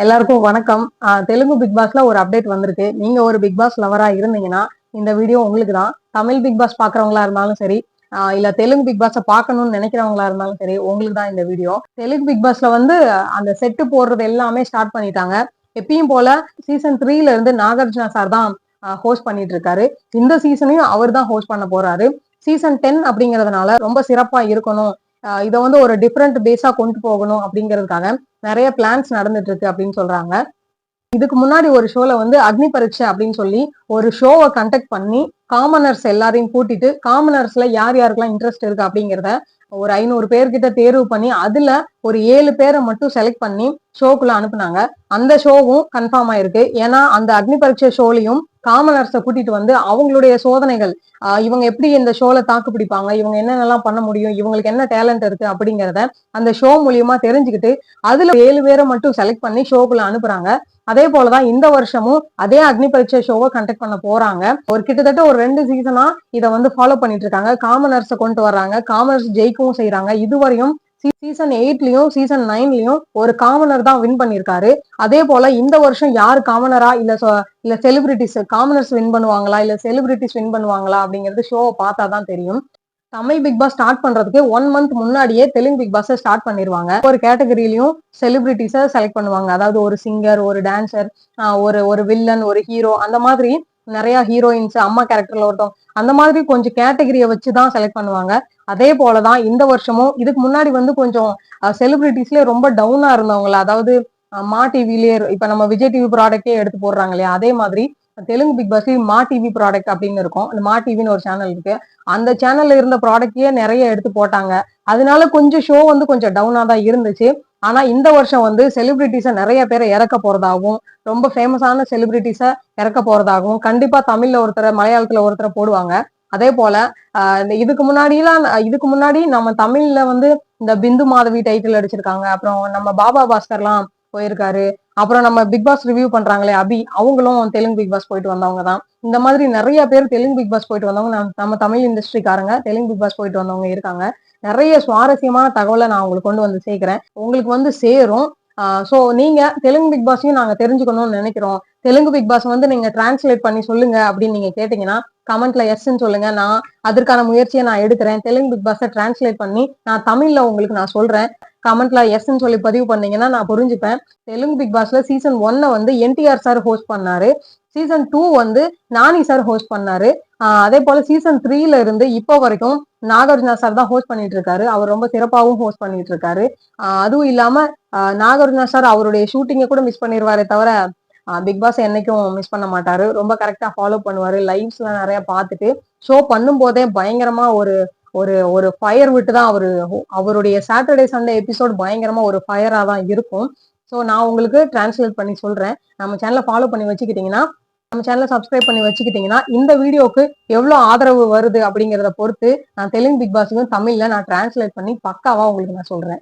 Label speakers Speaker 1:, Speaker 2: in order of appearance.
Speaker 1: எல்லாருக்கும் வணக்கம். தெலுங்கு பிக் பாஸ்ல ஒரு அப்டேட் வந்திருக்கு. நீங்க ஒரு பிக் பாஸ் லவரா இருந்தீங்கன்னா இந்த வீடியோ உங்களுக்கு தான். தமிழ் பிக் பாஸ் பாக்குறவங்களா இருந்தாலும் சரி, இல்ல தெலுங்கு பிக் பாஸ பாக்கணும்னு நினைக்கிறவங்களா இருந்தாலும் சரி, உங்களுக்கு தான் இந்த வீடியோ. தெலுங்கு பிக் பாஸ்ல வந்து அந்த செட்டு போடுறது எல்லாமே ஸ்டார்ட் பண்ணிட்டாங்க. எப்பயும் போல சீசன் 3ல இருந்து நாகார்ஜுனா சார் தான் ஹோஸ்ட் பண்ணிட்டு இருக்காரு. இந்த சீசனையும் அவர் தான் ஹோஸ்ட் பண்ண போறாரு. சீசன் 10 அப்படிங்கறதுனால ரொம்ப சிறப்பா இருக்கணும். இதை வந்து ஒரு டிஃப்ரெண்ட் பேஸா கொண்டு போகணும் அப்படிங்கிறதுக்காக நிறைய பிளான்ஸ் நடந்துட்டு இருக்கு அப்படின்னு சொல்றாங்க. இதுக்கு முன்னாடி ஒரு ஷோல வந்து அக்னி பரீட்சை அப்படின்னு சொல்லி ஒரு ஷோவை கண்டக்ட் பண்ணி காமனர்ஸ் எல்லாரையும் கூட்டிட்டு காமனர்ஸ்ல யார் யாருக்கெல்லாம் இன்ட்ரெஸ்ட் இருக்கு அப்படிங்கிறத ஒரு 500 பேர்கிட்ட தேர்வு பண்ணி அதுல ஒரு 7 பேரை மட்டும் செலக்ட் பண்ணி ஷோக்குள்ள அனுப்புனாங்க. அந்த ஷோவும் கன்ஃபார்ம் ஆயிருக்கு. ஏன்னா அந்த அக்னி பரீட்சை ஷோலையும் காமனர்ஸை கூட்டிட்டு வந்து அவங்களுடைய சோதனைகள், இவங்க எப்படி இந்த ஷோல தாக்கு பிடிப்பாங்க, இவங்க என்னென்னலாம் பண்ண முடியும், இவங்களுக்கு என்ன டேலண்ட் இருக்கு அப்படிங்கிறத அந்த ஷோ மூலியமா தெரிஞ்சுக்கிட்டு அதுல 7 பேரை மட்டும் செலக்ட் பண்ணி ஷோக்குள்ள அனுப்புறாங்க. அதே போலதான் இந்த வருஷமும் அதே அக்னி பரீட்சை ஷோவை கண்டக்ட் பண்ண போறாங்க. கிட்டத்தட்ட ஒரு 2 சீசனா இதை வந்து ஃபாலோ பண்ணிட்டு இருக்காங்க. காமனர்ஸை கொண்டு வர்றாங்க, காமனர்ஸ் ஜெயிக்கவும் செய்யறாங்க. இதுவரையும் சீசன் 8லயும் சீசன் 9லயும் ஒரு காமனர் தான் வின் பண்ணிருக்காரு. அதே போல இந்த வருஷம் யாரு காமனரா இல்ல செலிபிரிட்டிஸ் காமனர்ஸ் வின் பண்ணுவாங்களா இல்ல செலிபிரிட்டிஸ் வின் பண்ணுவாங்களா அப்படிங்கிறது ஷோவை பார்த்தாதான் தெரியும். தமிழ் பிக் பாஸ் ஸ்டார்ட் பண்றதுக்கு 1 மந்த் முன்னாடியே தெலுங்கு பிக் பாஸ் ஸ்டார்ட் பண்ணிருவாங்க. ஒரு கேட்டகரியிலயும் செலிபிரிட்டிஸ செலக்ட் பண்ணுவாங்க. அதாவது ஒரு சிங்கர், ஒரு டான்சர், ஒரு ஒரு வில்லன், ஒரு ஹீரோ, அந்த மாதிரி நிறைய ஹீரோயின்ஸ், அம்மா கேரக்டர்ல ஒருத்தவங்க, அந்த மாதிரி கொஞ்சம் கேட்டகரியை வச்சுதான் செலக்ட் பண்ணுவாங்க. அதே போலதான் இந்த வருஷமும் இதுக்கு முன்னாடி வந்து கொஞ்சம் செலிபிரிட்டிஸ்ல ரொம்ப டவுனா இருந்தவங்கள, அதாவது மா டிவிலேயே இப்ப நம்ம விஜய் டிவி ப்ராடக்டே எடுத்து போடுறாங்க இல்லையா, அதே மாதிரி தெலுங்கு பிக் பாஸ் மா டிவி ப்ராடக்ட் அப்படின்னு இருக்கும். அந்த மா டிவின்னு ஒரு சேனல் இருக்கு. அந்த சேனல்ல இருந்த ப்ராடக்டே நிறைய எடுத்து போட்டாங்க. அதனால கொஞ்சம் ஷோ வந்து கொஞ்சம் டவுனா தான் இருந்துச்சு. ஆனா இந்த வருஷம் வந்து செலிபிரிட்டிஸ நிறைய பேரை இறக்க போறதாகவும், ரொம்ப ஃபேமஸான செலிபிரிட்டிஸ இறக்க போறதாகவும், கண்டிப்பா தமிழ்ல ஒருத்தரை மலையாளத்துல ஒருத்தரை போடுவாங்க. அதே போல இதுக்கு முன்னாடி நம்ம தமிழ்ல வந்து இந்த பிந்து மாதவி டைட்டில் அடிச்சிருக்காங்க. அப்புறம் நம்ம பாபா பாஸ்கர்லாம் போயிருக்காரு. அப்புறம் நம்ம பிக் பாஸ் ரிவ்யூ பண்றாங்களே அபி, அவங்களும் தெலுங்கு பிக் பாஸ் போயிட்டு வந்தவங்க தான். இந்த மாதிரி நிறைய பேர் தெலுங்கு பிக் பாஸ் போயிட்டு வந்தவங்க நம்ம தமிழ் இண்டஸ்ட்ரிக்காரங்க தெலுங்கு பிக் பாஸ் போயிட்டு வந்தவங்க இருக்காங்க. நிறைய சுவாரஸ்யமான தகவலை நான் உங்களுக்கு கொண்டு வந்து சேர்க்கிறேன், உங்களுக்கு வந்து சேரும். சோ நீங்க தெலுங்கு பிக் பாஸையும் நாங்க தெரிஞ்சுக்கணும்னு நினைக்கிறோம். தெலுங்கு பிக் பாஸ் வந்து நீங்க டிரான்ஸ்லேட் பண்ணி சொல்லுங்க அப்படின்னு நீங்க கேட்டீங்கன்னா கமெண்ட்ல எஸ்ன்னு சொல்லுங்க. நான் அதற்கான முயற்சியை நான் எடுக்கிறேன். தெலுங்கு பிக் பாஸை டிரான்ஸ்லேட் பண்ணி நான் தமிழ்ல உங்களுக்கு நான் சொல்றேன். கமெண்ட்ல எஸ்ன்னு சொல்லி பதிவு பண்ணீங்கன்னா நான் புரிஞ்சுப்பேன். தெலுங்கு பிக் பாஸ்ல சீசன் 1 வந்து என்டிஆர் சார் ஹோஸ்ட் பண்ணாரு. சீசன் 2 வந்து நானி சார் ஹோஸ்ட் பண்ணாரு. அதே போல சீசன் 3ல இருந்து இப்போ வரைக்கும் நாகார்ஜுனா சார் தான் ஹோஸ்ட் பண்ணிட்டு இருக்காரு. அவர் ரொம்ப சிறப்பாகவும் ஹோஸ்ட் பண்ணிட்டு இருக்காரு. அதுவும் இல்லாம நாகார்ஜுனா சார் அவருடைய ஷூட்டிங்கை கூட மிஸ் பண்ணிடுவாரே தவிர பிக் பாஸ் என்னைக்கும் மிஸ் பண்ண மாட்டாரு. ரொம்ப கரெக்டா ஃபாலோ பண்ணுவாரு. லைவ்ஸ் எல்லாம் நிறைய பார்த்துட்டு ஷோ பண்ணும் போதே பயங்கரமா ஒரு ஒரு ஒரு ஃபயர் விட்டு தான் அவருடைய சாட்டர்டே சண்டே எபிசோட் பயங்கரமா ஒரு ஃபயரா தான் இருக்கும். ஸோ நான் உங்களுக்கு டிரான்ஸ்லேட் பண்ணி சொல்றேன். நம்ம சேனலை ஃபாலோ பண்ணி வச்சுக்கிட்டீங்கன்னா, நம்ம சேனலை சப்ஸ்கிரைப் பண்ணி வச்சுக்கிட்டீங்கன்னா இந்த வீடியோக்கு எவ்வளவு ஆதரவு வருது அப்படிங்கிறத பொறுத்து நான் தெலுங்கு பிக் பாஸையும் தமிழ்ல நான் டிரான்ஸ்லேட் பண்ணி பக்காவா உங்களுக்கு நான் சொல்றேன்.